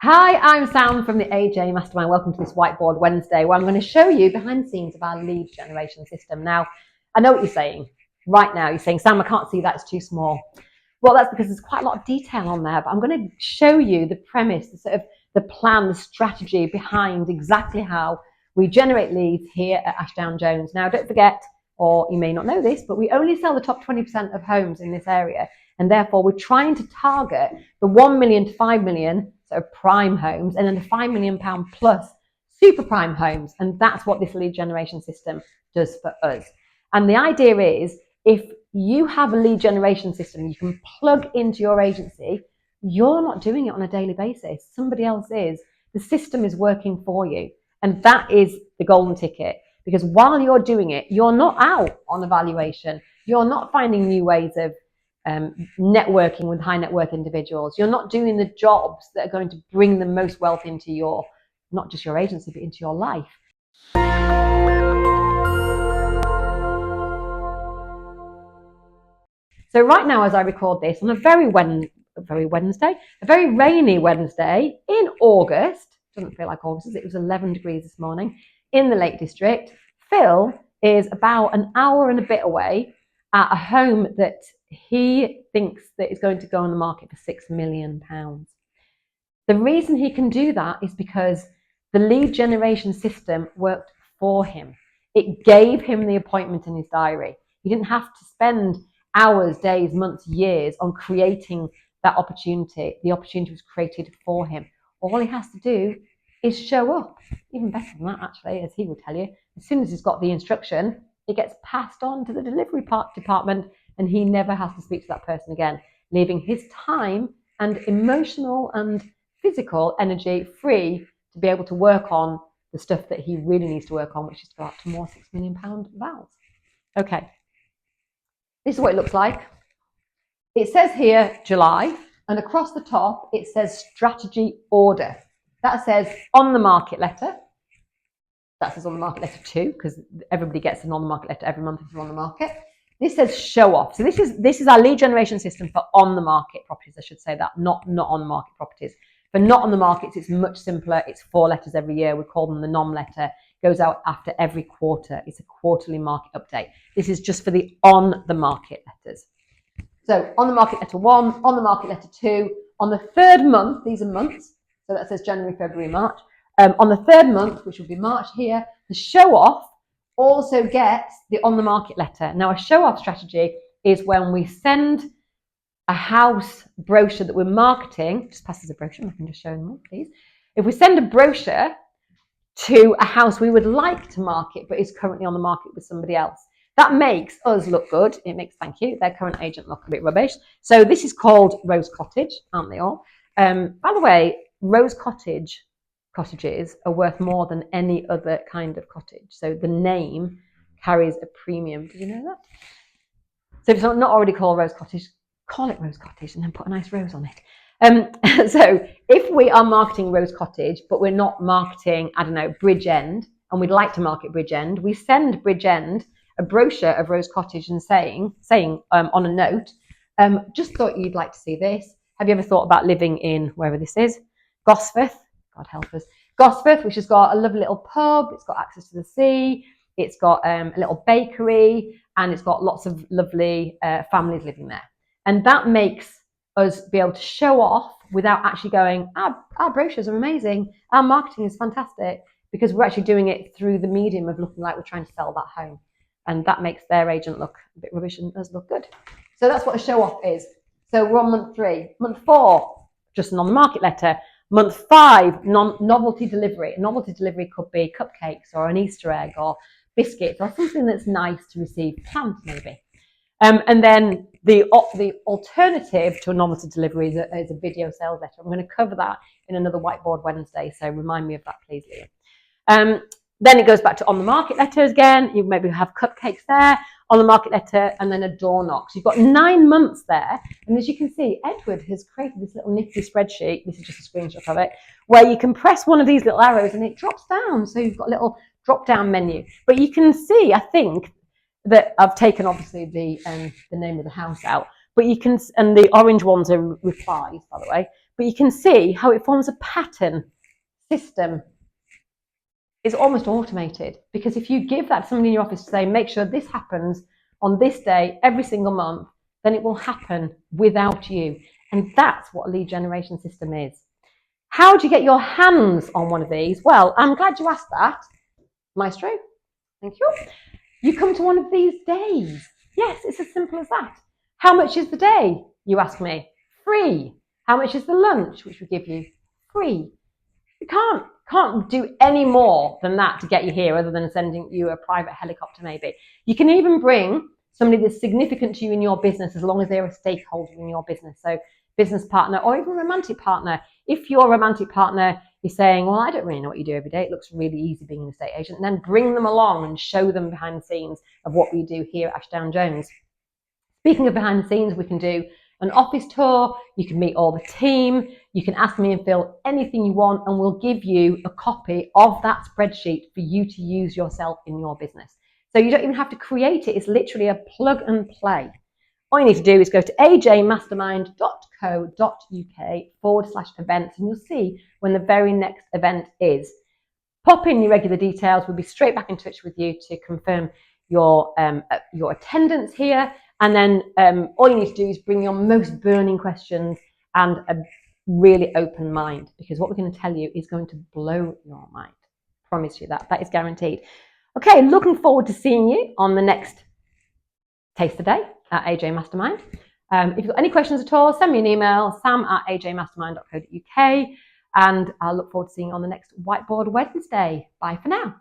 Hi, I'm Sam from the AJ Mastermind. Welcome to this Whiteboard Wednesday, where I'm going to show you behind the scenes of our lead generation system. Now, I know what you're saying. Right now, you're saying, Sam, I can't see that, it's too small. Well, that's because there's quite a lot of detail on there, but I'm going to show you the premise, the plan, the strategy behind exactly how we generate leads here at AshdownJones. Now, don't forget, or you may not know this, but we only sell the top 20% of homes in this area. And therefore, we're trying to target the 1 million to 5 million sort of prime homes and then the £5 million plus super prime homes. And that's what this lead generation system does for us. And the idea is, if you have a lead generation system you can plug into your agency, you're not doing it on a daily basis. Somebody else is. The system is working for you. And that is the golden ticket. Because while you're doing it, you're not out on evaluation. You're not finding new ways of networking with high net worth individuals. You're not doing the jobs that are going to bring the most wealth into your, not just your agency, but into your life. So right now, as I record this on a very rainy Wednesday in August, doesn't feel like August, it was 11 degrees this morning in the Lake District. Phil is about an hour and a bit away at a home that he thinks that is going to go on the market for £6 million. The reason he can do that is because the lead generation system worked for him. It gave him the appointment in his diary. He didn't have to spend hours, days, months, years on creating that opportunity. The opportunity was created for him. All he has to do is show up. Even better than that, actually, as he will tell you. As soon as he's got the instruction, it gets passed on to the delivery department, and he never has to speak to that person again, leaving his time and emotional and physical energy free to be able to work on the stuff that he really needs to work on, which is to go out to more £6 million vows. Okay, this is what it looks like. It says here July, and across the top it says strategy order. That says on the market letter. That says on the market letter too, because everybody gets an on the market letter every month if you're on the market. This says show off. So this is our lead generation system for on the market properties. I should say that, not on the market properties. For not on the markets, it's much simpler. It's 4 letters every year. We call them the NOM letter. It goes out after every quarter. It's a quarterly market update. This is just for the on the market letters. So on the market letter 1, on the market letter 2, on the third month, these are months. So that says January, February, March. On the third month, which will be March here, the show off also gets the on the market letter. Now, a show off strategy is when we send a house brochure that we're marketing. Just pass us a brochure, I can just show them, please. If we send a brochure to a house we would like to market, but is currently on the market with somebody else, that makes us look good. It makes, thank you, their current agent look a bit rubbish. So this is called Rose Cottage, aren't they all? By the way, Rose cottages are worth more than any other kind of cottage. So the name carries a premium. Did you know that? So if it's not already called Rose Cottage, call it Rose Cottage and then put a nice rose on it. So if we are marketing Rose Cottage, but we're not marketing, I don't know, Bridge End, and we'd like to market Bridge End, we send Bridge End a brochure of Rose Cottage and saying on a note, just thought you'd like to see this. Have you ever thought about living in wherever this is? Gosforth, God help us. Gosforth, which has got a lovely little pub, it's got access to the sea, it's got a little bakery, and it's got lots of lovely families living there. And that makes us be able to show off without actually going, our brochures are amazing, our marketing is fantastic, because we're actually doing it through the medium of looking like we're trying to sell that home. And that makes their agent look a bit rubbish and us look good. So that's what a show off is. So we're on month 3. Month 4, just an on the market letter. Month 5, novelty delivery. A novelty delivery could be cupcakes or an Easter egg or biscuits or something that's nice to receive, planned maybe. And then the alternative to a novelty delivery is a video sales letter. I'm going to cover that in another Whiteboard Wednesday, so remind me of that, please, Liam. Then it goes back to on the market letter again. You maybe have cupcakes there, on the market letter, and then a door knock. So you've got 9 months there. And as you can see, Edward has created this little nifty spreadsheet. This is just a screenshot of it, where you can press one of these little arrows and it drops down. So you've got a little drop down menu. But you can see, I think, that I've taken obviously the name of the house out. But you can, and the orange ones are replies, by the way. but you can see how it forms a pattern system. It's almost automated, because if you give that to somebody in your office to say, make sure this happens on this day every single month, then it will happen without you. And that's what a lead generation system is. How do you get your hands on one of these? Well, I'm glad you asked that, Maestro. Thank you. You come to one of these days. Yes, it's as simple as that. How much is the day, you ask me? Free. How much is the lunch, which we give you? Free. You can't do any more than that to get you here, other than sending you a private helicopter maybe. You can even bring somebody that's significant to you in your business, as long as they're a stakeholder in your business. So business partner, or even romantic partner. If your romantic partner is saying, well, I don't really know what you do every day, it looks really easy being an estate agent, then bring them along and show them behind the scenes of what we do here at AshdownJones. Speaking of behind the scenes, we can do an office tour, you can meet all the team, you can ask me and Phil anything you want, and we'll give you a copy of that spreadsheet for you to use yourself in your business. So you don't even have to create it, it's literally a plug and play. All you need to do is go to ajmastermind.co.uk/events, and you'll see when the very next event is. Pop in your regular details, we'll be straight back in touch with you to confirm your attendance here. And then all you need to do is bring your most burning questions and a really open mind, because what we're going to tell you is going to blow your mind. Promise you that. That is guaranteed. Okay, looking forward to seeing you on the next Taster Day at AJ Mastermind. If you've got any questions at all, send me an email, sam@ajmastermind.co.uk, and I'll look forward to seeing you on the next Whiteboard Wednesday. Bye for now.